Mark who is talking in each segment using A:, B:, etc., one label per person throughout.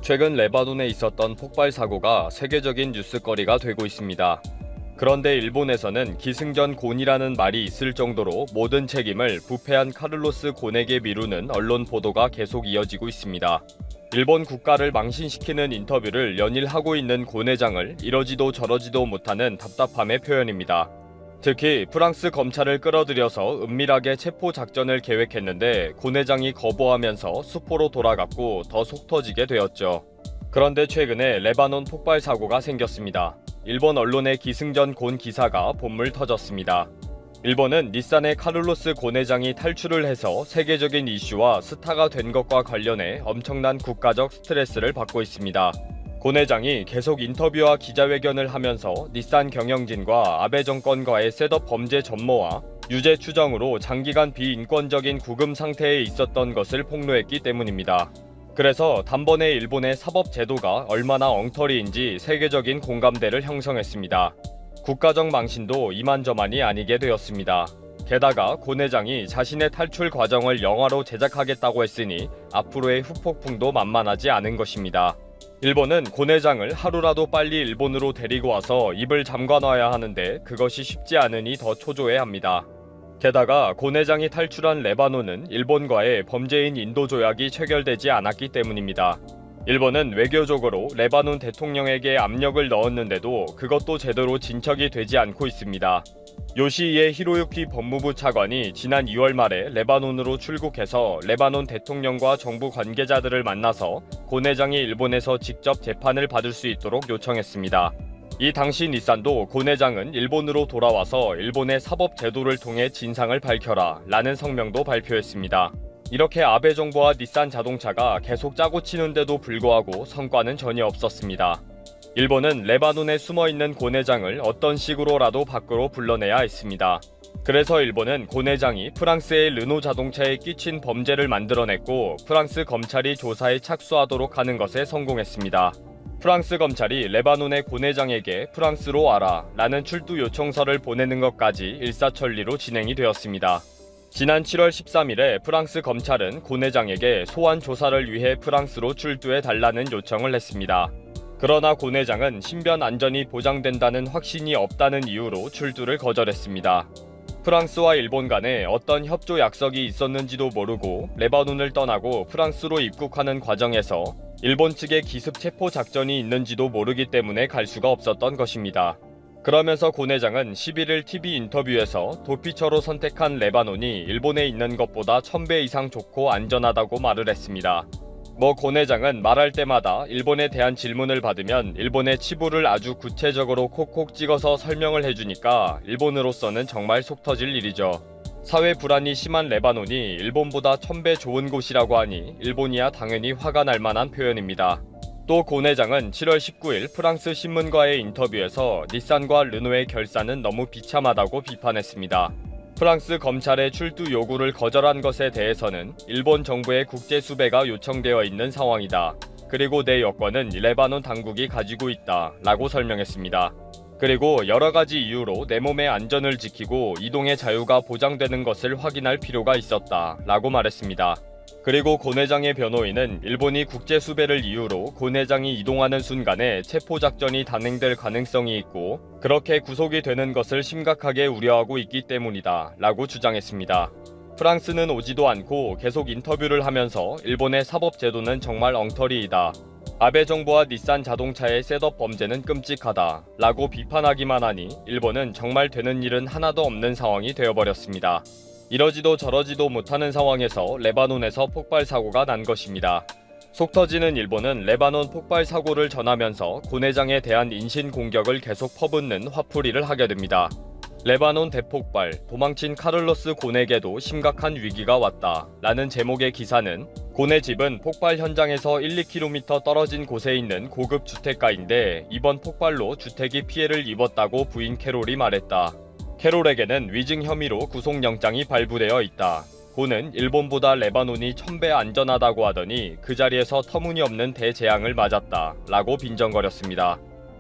A: 최근 레바논에 있었던 폭발 사고가 세계적인 뉴스거리가 되고 있습니다. 그런데 일본에서는 기승전 곤이라는 말이 있을 정도로 모든 책임을 부패한 카를로스 곤에게 미루는 언론 보도가 계속 이어지고 있습니다. 일본 국가를 망신시키는 인터뷰를 연일 하고 있는 곤 회장을 이러지도 저러지도 못하는 답답함의 표현입니다. 특히 프랑스 검찰을 끌어들여서 은밀하게 체포 작전을 계획했는데 곤 회장이 거부하면서 수포로 돌아갔고 더 속 터지게 되었죠. 그런데 최근에 레바논 폭발 사고가 생겼습니다. 일본 언론의 기승전 곤 기사가 본물 터졌습니다. 일본은 닛산의 카를로스 곤 회장이 탈출을 해서 세계적인 이슈와 스타가 된 것과 관련해 엄청난 국가적 스트레스를 받고 있습니다. 곤 회장이 계속 인터뷰와 기자회견을 하면서 닛산 경영진과 아베 정권과의 셋업 범죄 전모와 유죄 추정으로 장기간 비인권적인 구금 상태에 있었던 것을 폭로했기 때문입니다. 그래서 단번에 일본의 사법 제도가 얼마나 엉터리인지 세계적인 공감대를 형성했습니다. 국가적 망신도 이만저만이 아니게 되었습니다. 게다가 곤 회장이 자신의 탈출 과정을 영화로 제작하겠다고 했으니 앞으로의 후폭풍도 만만하지 않은 것입니다. 일본은 곤 회장을 하루라도 빨리 일본으로 데리고 와서 입을 잠가놔야 하는데 그것이 쉽지 않으니 더 초조해 합니다. 게다가 곤 회장이 탈출한 레바논은 일본과의 범죄인 인도 조약이 체결되지 않았기 때문입니다. 일본은 외교적으로 레바논 대통령에게 압력을 넣었는데도 그것도 제대로 진척이 되지 않고 있습니다. 요시히에 히로유키 법무부 차관이 지난 2월 말에 레바논으로 출국해서 레바논 대통령과 정부 관계자들을 만나서 곤 회장이 일본에서 직접 재판을 받을 수 있도록 요청했습니다. 이 당시 닛산도 곤 회장은 일본으로 돌아와서 일본의 사법 제도를 통해 진상을 밝혀라 라는 성명도 발표했습니다. 이렇게 아베 정부와 닛산 자동차가 계속 짜고 치는데도 불구하고 성과는 전혀 없었습니다. 일본은 레바논에 숨어있는 곤 회장을 어떤 식으로라도 밖으로 불러내야 했습니다. 그래서 일본은 곤 회장이 프랑스의 르노 자동차에 끼친 범죄를 만들어냈고 프랑스 검찰이 조사에 착수하도록 하는 것에 성공했습니다. 프랑스 검찰이 레바논의 곤 회장에게 프랑스로 와라 라는 출두 요청서를 보내는 것까지 일사천리로 진행이 되었습니다. 지난 7월 13일에 프랑스 검찰은 곤 회장에게 소환 조사를 위해 프랑스로 출두해 달라는 요청을 했습니다. 그러나 곤 회장은 신변 안전이 보장된다는 확신이 없다는 이유로 출두를 거절했습니다. 프랑스와 일본 간에 어떤 협조 약속이 있었는지도 모르고 레바논을 떠나고 프랑스로 입국하는 과정에서 일본 측의 기습 체포 작전이 있는지도 모르기 때문에 갈 수가 없었던 것입니다. 그러면서 곤 회장은 11일 TV 인터뷰에서 도피처로 선택한 레바논이 일본에 있는 것보다 1000배 이상 좋고 안전하다고 말을 했습니다. 곤 회장은 말할 때마다 일본에 대한 질문을 받으면 일본의 치부를 아주 구체적으로 콕콕 찍어서 설명을 해주니까 일본으로서는 정말 속 터질 일이죠. 사회 불안이 심한 레바논이 일본보다 1000배 좋은 곳이라고 하니 일본이야 당연히 화가 날 만한 표현입니다. 또 곤 회장은 7월 19일 프랑스 신문과의 인터뷰에서 닛산과 르노의 결산은 너무 비참하다고 비판했습니다. 프랑스 검찰의 출두 요구를 거절한 것에 대해서는 일본 정부의 국제 수배가 요청되어 있는 상황이다. 그리고 내 여권은 레바논 당국이 가지고 있다 라고 설명했습니다. 그리고 여러가지 이유로 내 몸의 안전을 지키고 이동의 자유가 보장되는 것을 확인할 필요가 있었다 라고 말했습니다. 그리고 곤 회장의 변호인은 일본이 국제 수배를 이유로 곤 회장이 이동하는 순간에 체포 작전이 단행될 가능성이 있고 그렇게 구속이 되는 것을 심각하게 우려하고 있기 때문이다 라고 주장했습니다. 프랑스는 오지도 않고 계속 인터뷰를 하면서 일본의 사법 제도는 정말 엉터리이다. 아베 정부와 닛산 자동차의 셋업 범죄는 끔찍하다 라고 비판하기만 하니 일본은 정말 되는 일은 하나도 없는 상황이 되어버렸습니다. 이러지도 저러지도 못하는 상황에서 레바논에서 폭발 사고가 난 것입니다. 속 터지는 일본은 레바논 폭발 사고를 전하면서 곤 회장에 대한 인신 공격을 계속 퍼붓는 화풀이를 하게 됩니다. 레바논 대폭발, 도망친 카를로스 곤에게도 심각한 위기가 왔다 라는 제목의 기사는 곤의 집은 폭발 현장에서 1-2km 떨어진 곳에 있는 고급 주택가인데 이번 폭발로 주택이 피해를 입었다고 부인 캐롤이 말했다. 캐롤에게는 위증 혐의로 구속영장이 발부되어 있다. 곤은 일본보다 레바논이 1000배 안전하다고 하더니 그 자리에서 터무니없는 대재앙을 맞았다 라고 빈정거렸습니다.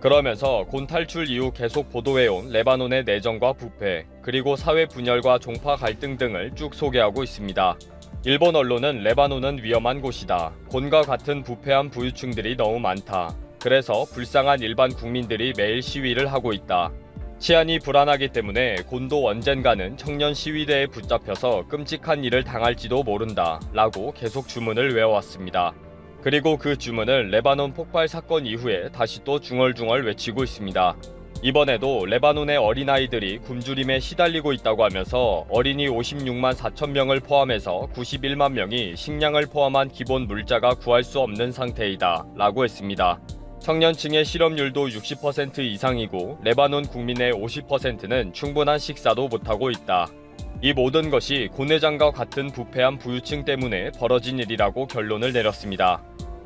A: 그러면서 곤 탈출 이후 계속 보도해온 레바논의 내정과 부패, 그리고 사회 분열과 종파 갈등 등을 쭉 소개하고 있습니다. 일본 언론은 레바논은 위험한 곳이다. 곤과 같은 부패한 부유층들이 너무 많다. 그래서 불쌍한 일반 국민들이 매일 시위를 하고 있다. 치안이 불안하기 때문에 곤도 언젠가는 청년 시위대에 붙잡혀서 끔찍한 일을 당할지도 모른다 라고 계속 주문을 외워왔습니다. 그리고 그 주문을 레바논 폭발 사건 이후에 다시 또 중얼중얼 외치고 있습니다. 이번에도 레바논의 어린아이들이 굶주림에 시달리고 있다고 하면서 어린이 56만 4천 명을 포함해서 91만 명이 식량을 포함한 기본 물자가 구할 수 없는 상태이다 라고 했습니다. 청년층의 실업률도 60% 이상이고 레바논 국민의 50%는 충분한 식사도 못하고 있다. 이 모든 것이 곤 회장과 같은 부패한 부유층 때문에 벌어진 일이라고 결론을 내렸습니다.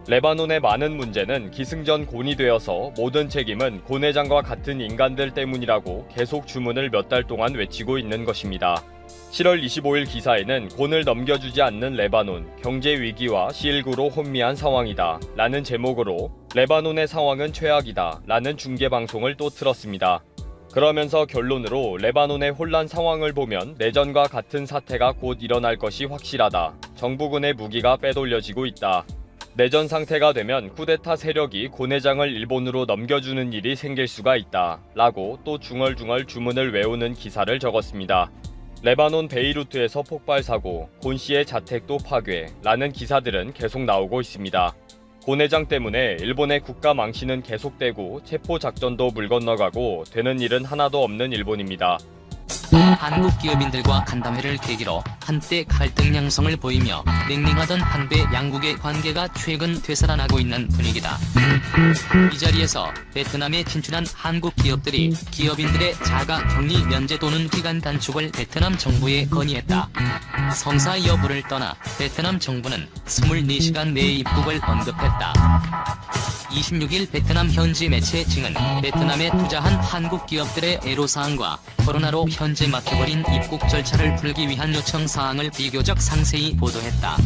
A: 레바논의 많은 문제는 기승전 곤이 되어서 모든 책임은 곤 회장과 같은 인간들 때문이라고 계속 주문을 몇 달 동안 외치고 있는 것입니다. 7월 25일 기사에는 곤을 넘겨주지 않는 레바논, 경제 위기와 실구로 혼미한 상황이다 라는 제목으로 레바논의 상황은 최악이다 라는 중계방송을 또 틀었습니다. 그러면서 결론으로 레바논의 혼란 상황을 보면 내전과 같은 사태가 곧 일어날 것이 확실하다. 정부군의 무기가 빼돌려지고 있다. 내전 상태가 되면 쿠데타 세력이 곤 회장을 일본으로 넘겨주는 일이 생길 수가 있다 라고 또 중얼중얼 주문을 외우는 기사를 적었습니다. 레바논 베이루트에서 폭발 사고, 곤 씨의 자택도 파괴 라는 기사들은 계속 나오고 있습니다. 곤 회장 때문에 일본의 국가 망신은 계속되고 체포 작전도 물 건너가고 되는 일은 하나도 없는 일본입니다.
B: 한국 기업인들과 간담회를 계기로 한때 갈등 양성을 보이며 냉랭하던 한배 양국의 관계가 최근 되살아나고 있는 분위기다. 이 자리에서 베트남에 진출한 한국 기업들이 기업인들의 자가 격리 면제 또는 기간 단축을 베트남 정부에 건의했다. 성사 여부를 떠나 베트남 정부는 24시간 내에 입국을 언급했다. 26일 베트남 현지 매체 징은 베트남에 투자한 한국 기업들의 애로사항과 코로나로 현재 막혀버린 입국 절차를 풀기 위한 요청 사항을 비교적 상세히 보도했다.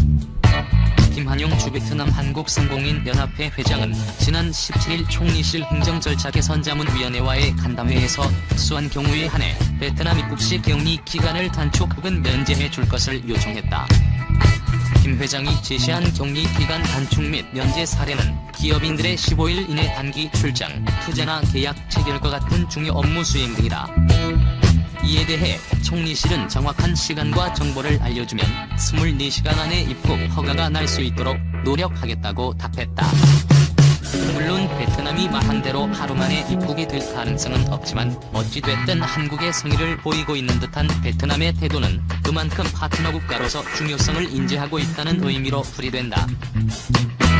B: 김한용 주 베트남 한국상공인 연합회 회장은 지난 17일 총리실 행정절차 개선자문위원회와의 간담회에서 특수한 경우에 한해 베트남 입국 시 격리 기간을 단축 혹은 면제해 줄 것을 요청했다. 김 회장이 제시한 격리 기간 단축 및 면제 사례는 기업인들의 15일 이내 단기 출장, 투자나 계약 체결과 같은 중요 업무 수행 등이다. 이에 대해 총리실은 정확한 시간과 정보를 알려주면 24시간 안에 입국 허가가 날 수 있도록 노력하겠다고 답했다. 물론 베트남이 말한 대로 하루 만에 입국이 될 가능성은 없지만 어찌됐든 한국의 성의를 보이고 있는 듯한 베트남의 태도는 그만큼 파트너 국가로서 중요성을 인지하고 있다는 의미로 풀이된다.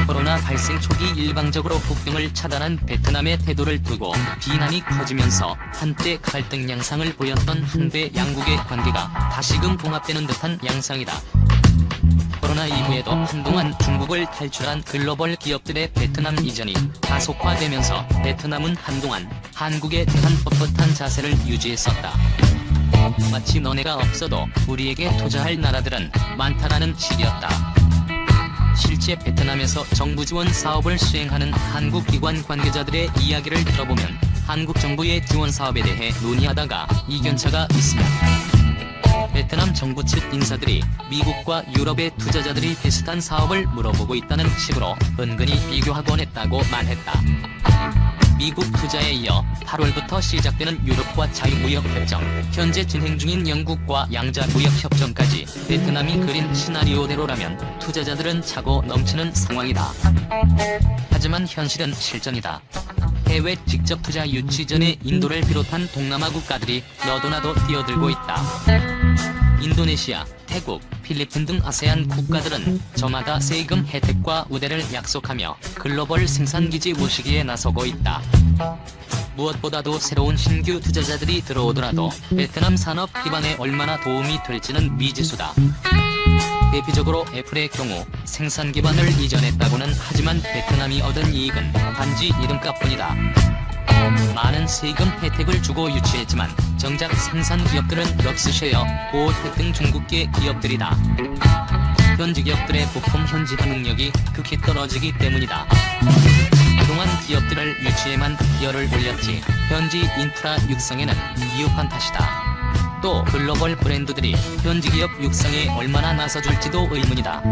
B: 코로나 발생 초기 일방적으로 국경을 차단한 베트남의 태도를 두고 비난이 커지면서 한때 갈등 양상을 보였던 한배 양국의 관계가 다시금 봉합되는 듯한 양상이다. 코로나 이후에도 한동안 중국을 탈출한 글로벌 기업들의 베트남 이전이 가속화되면서 베트남은 한동안 한국에 대한 뻣뻣한 자세를 유지했었다. 마치 너네가 없어도 우리에게 투자할 나라들은 많다라는 식이었다. 실제 베트남에서 정부 지원 사업을 수행하는 한국 기관 관계자들의 이야기를 들어보면 한국 정부의 지원 사업에 대해 논의하다가 이견차가 있으며 베트남 정부 측 인사들이 미국과 유럽의 투자자들이 비슷한 사업을 물어보고 있다는 식으로 은근히 비교하곤 했다고 말했다. 미국 투자에 이어 8월부터 시작되는 유럽과 자유무역협정, 현재 진행 중인 영국과 양자무역협정까지 베트남이 그린 시나리오대로라면 투자자들은 차고 넘치는 상황이다. 하지만 현실은 실전이다. 해외 직접 투자 유치 전에 인도를 비롯한 동남아 국가들이 너도나도 뛰어들고 있다. 인도네시아, 태국, 필리핀 등 아세안 국가들은 저마다 세금 혜택과 우대를 약속하며 글로벌 생산기지 모시기에 나서고 있다. 무엇보다도 새로운 신규 투자자들이 들어오더라도 베트남 산업 기반에 얼마나 도움이 될지는 미지수다. 대표적으로 애플의 경우 생산 기반을 이전했다고는 하지만 베트남이 얻은 이익은 단지 이름값뿐이다. 많은 세금 혜택을 주고 유치했지만 정작 생산 기업들은 럭스쉐어, 고혜택 등 중국계 기업들이다. 현지 기업들의 부품 현지화 능력이 극히 떨어지기 때문이다. 그동안 기업들을 유치에만 기여를 올렸지 현지 인프라 육성에는 미흡한 탓이다. 또 글로벌 브랜드들이 현지 기업 육성에 얼마나 나서줄지도 의문이다.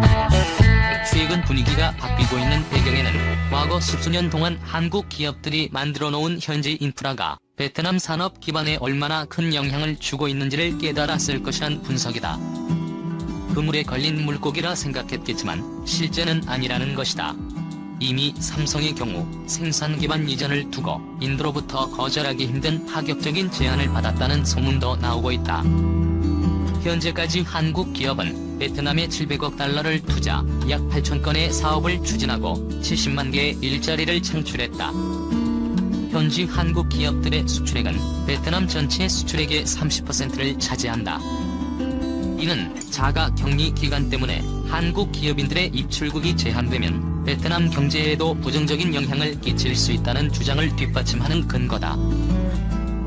B: 최근 분위기가 바뀌고 있는 배경에는 과거 십수년 동안 한국 기업들이 만들어 놓은 현지 인프라가 베트남 산업 기반에 얼마나 큰 영향을 주고 있는지를 깨달았을 것이란 분석이다. 그물에 걸린 물고기라 생각했겠지만 실제는 아니라는 것이다. 이미 삼성의 경우 생산 기반 이전을 두고 인도로부터 거절하기 힘든 파격적인 제안을 받았다는 소문도 나오고 있다. 현재까지 한국 기업은 베트남에 700억 달러를 투자, 약 8천 건의 사업을 추진하고 70만 개의 일자리를 창출했다. 현지 한국 기업들의 수출액은 베트남 전체 수출액의 30%를 차지한다. 이는 자가 격리 기간 때문에 한국 기업인들의 입출국이 제한되면 베트남 경제에도 부정적인 영향을 끼칠 수 있다는 주장을 뒷받침하는 근거다.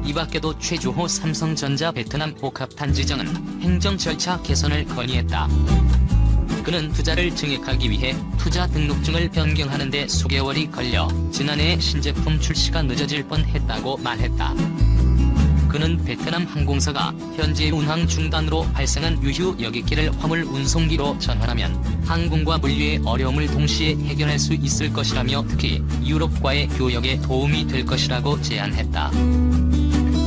B: 이 밖에도 최주호 삼성전자 베트남 복합단지장은 행정 절차 개선을 건의했다. 그는 투자를 증액하기 위해 투자 등록증을 변경하는 데 수개월이 걸려 지난해 신제품 출시가 늦어질 뻔했다고 말했다. 그는 베트남 항공사가 현재 운항 중단으로 발생한 유휴 여객기를 화물 운송기로 전환하면 항공과 물류의 어려움을 동시에 해결할 수 있을 것이라며 특히 유럽과의 교역에 도움이 될 것이라고 제안했다.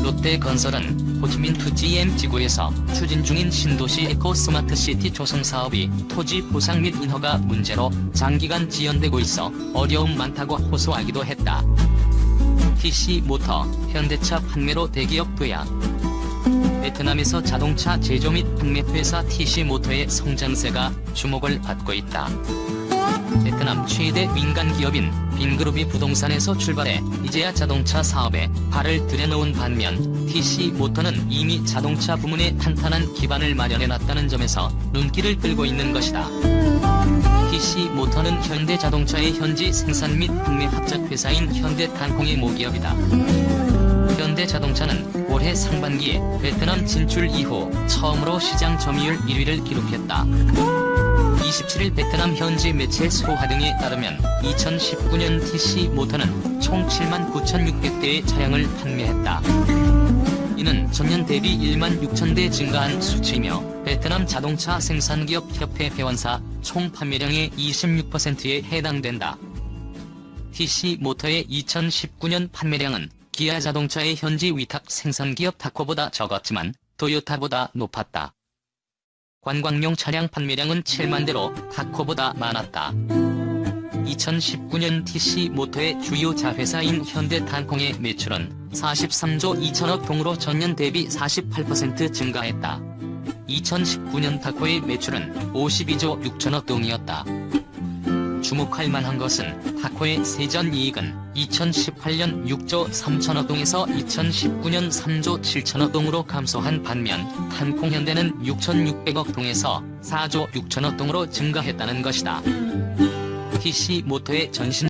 B: 롯데건설은 호치민투 GM 지구에서 추진 중인 신도시 에코 스마트시티 조성 사업이 토지 보상 및 인허가 문제로 장기간 지연되고 있어 어려움 많다고 호소하기도 했다. TC모터, 현대차 판매로 대기업 부양. 베트남에서 자동차 제조 및 판매 회사 TC모터의 성장세가 주목을 받고 있다. 베트남 최대 민간 기업인 빈그룹이 부동산에서 출발해 이제야 자동차 사업에 발을 들여놓은 반면 TC모터는 이미 자동차 부문에 탄탄한 기반을 마련해놨다는 점에서 눈길을 끌고 있는 것이다. TC모터는 현대자동차의 현지 생산 및 판매 합작 회사인 현대탄콩의 모기업이다. 현대자동차는 올해 상반기에 베트남 진출 이후 처음으로 시장 점유율 1위를 기록했다. 27일 베트남 현지 매체 소화 등에 따르면 2019년 TC모터는 총 79,600대의 차량을 판매했다. 이는 전년 대비 1만 6천 대 증가한 수치이며 베트남 자동차 생산기업 협회 회원사 총 판매량의 26%에 해당된다. TC모터의 2019년 판매량은 기아 자동차의 현지 위탁 생산기업 타코보다 적었지만 토요타보다 높았다. 관광용 차량 판매량은 7만 대로 타코보다 많았다. 2019년 TC모터의 주요 자회사인 현대탄콩의 매출은 43조 2천억 동으로 전년 대비 48% 증가했다. 2019년 타코의 매출은 52조 6천억 동이었다. 주목할 만한 것은 타코의 세전 이익은 2018년 6조 3천억 동에서 2019년 3조 7천억 동으로 감소한 반면 탄콩현대는 6,600억 동에서 4조 6천억 동으로 증가했다는 것이다. TC모터의 전신